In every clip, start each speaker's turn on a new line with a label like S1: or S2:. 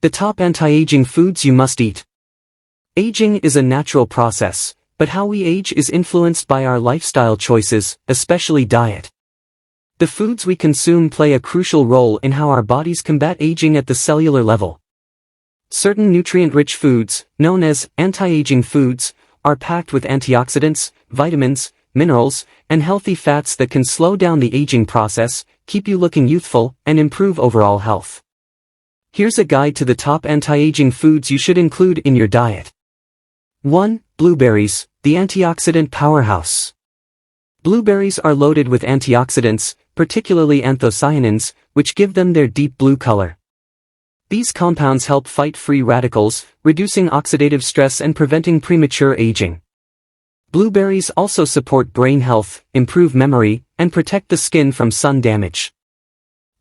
S1: The top anti-aging foods you must eat. Aging is a natural process, but how we age is influenced by our lifestyle choices, especially diet. The foods we consume play a crucial role in how our bodies combat aging at the cellular level. Certain nutrient-rich foods, known as anti-aging foods, are packed with antioxidants, vitamins, minerals, and healthy fats that can slow down the aging process, keep you looking youthful, and improve overall health. Here's a guide to the top anti-aging foods you should include in your diet. 1. Blueberries, the antioxidant powerhouse. Blueberries are loaded with antioxidants, particularly anthocyanins, which give them their deep blue color. These compounds help fight free radicals, reducing oxidative stress and preventing premature aging. Blueberries also support brain health, improve memory, and protect the skin from sun damage.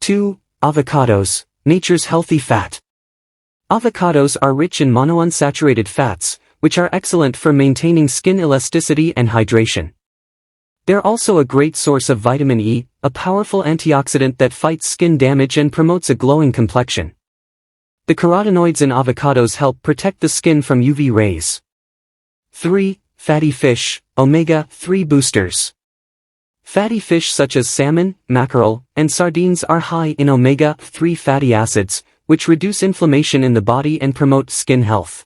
S1: 2. Avocados, nature's healthy fat. Avocados are rich in monounsaturated fats, which are excellent for maintaining skin elasticity and hydration. They're also a great source of vitamin E, a powerful antioxidant that fights skin damage and promotes a glowing complexion. The carotenoids in avocados help protect the skin from UV rays. 3. Fatty fish, omega-3 boosters. Fatty fish such as salmon, mackerel, and sardines are high in omega-3 fatty acids, which reduce inflammation in the body and promote skin health.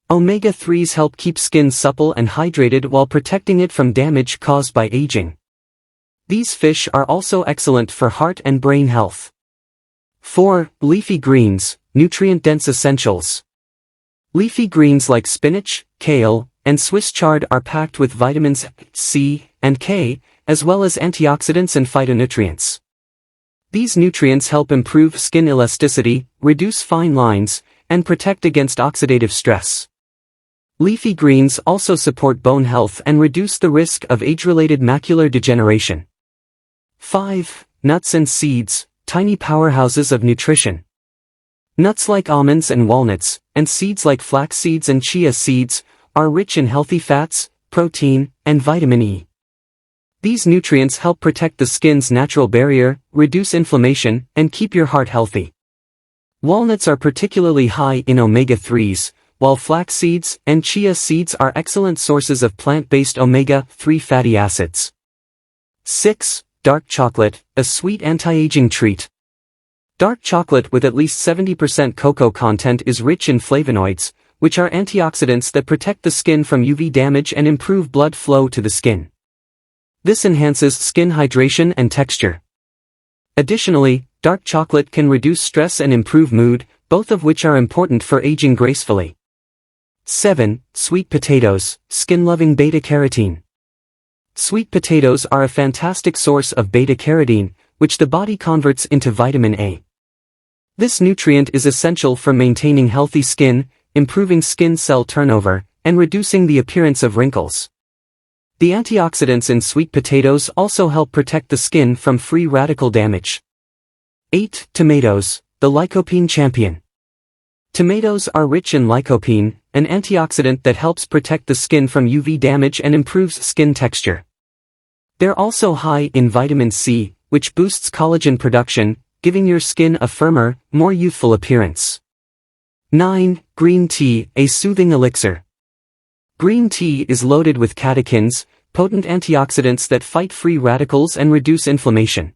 S1: Omega-3s help keep skin supple and hydrated while protecting it from damage caused by aging. These fish are also excellent for heart and brain health. 4. Leafy greens, nutrient-dense essentials. Leafy greens like spinach, kale, and Swiss chard are packed with vitamins C and K, as well as antioxidants and phytonutrients. These nutrients help improve skin elasticity, reduce fine lines, and protect against oxidative stress. Leafy greens also support bone health and reduce the risk of age-related macular degeneration. 5. Nuts and seeds, tiny powerhouses of nutrition. Nuts like almonds and walnuts, and seeds like flax seeds and chia seeds, are rich in healthy fats, protein, and vitamin E. These nutrients help protect the skin's natural barrier, reduce inflammation, and keep your heart healthy. Walnuts are particularly high in omega-3s, while flax seeds and chia seeds are excellent sources of plant-based omega-3 fatty acids. 6. Dark chocolate, a sweet anti-aging treat. Dark chocolate with at least 70% cocoa content is rich in flavonoids, which are antioxidants that protect the skin from UV damage and improve blood flow to the skin. This enhances skin hydration and texture. Additionally, dark chocolate can reduce stress and improve mood, both of which are important for aging gracefully. 7. Sweet potatoes, skin-loving beta-carotene. Sweet potatoes are a fantastic source of beta-carotene, which the body converts into vitamin A. This nutrient is essential for maintaining healthy skin, improving skin cell turnover, and reducing the appearance of wrinkles. The antioxidants in sweet potatoes also help protect the skin from free radical damage. 8. Tomatoes, the lycopene champion. Tomatoes are rich in lycopene, an antioxidant that helps protect the skin from UV damage and improves skin texture. They're also high in vitamin C, which boosts collagen production, giving your skin a firmer, more youthful appearance. 9. Green tea, a soothing elixir. Green tea is loaded with catechins, potent antioxidants that fight free radicals and reduce inflammation.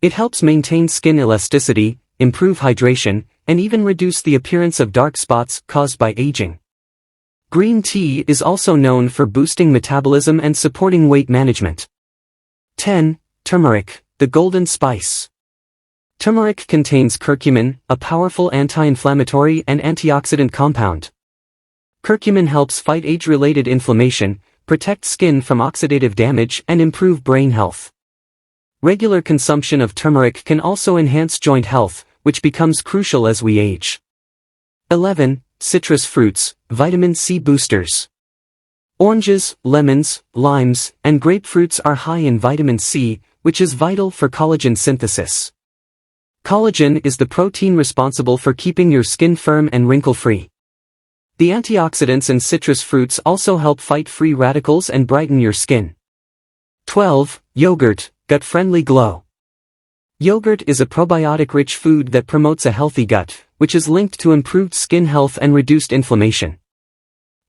S1: It helps maintain skin elasticity, improve hydration, and even reduce the appearance of dark spots caused by aging. Green tea is also known for boosting metabolism and supporting weight management. 10. Turmeric, the golden spice. Turmeric contains curcumin, a powerful anti-inflammatory and antioxidant compound. Curcumin helps fight age-related inflammation, protect skin from oxidative damage, and improve brain health. Regular consumption of turmeric can also enhance joint health, which becomes crucial as we age. 11. Citrus fruits, vitamin C boosters. Oranges, lemons, limes, and grapefruits are high in vitamin C, which is vital for collagen synthesis. Collagen is the protein responsible for keeping your skin firm and wrinkle-free. The antioxidants in citrus fruits also help fight free radicals and brighten your skin. 12. Yogurt, gut-friendly glow. Yogurt is a probiotic-rich food that promotes a healthy gut, which is linked to improved skin health and reduced inflammation.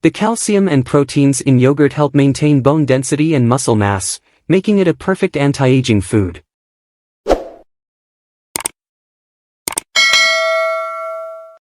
S1: The calcium and proteins in yogurt help maintain bone density and muscle mass, making it a perfect anti-aging food.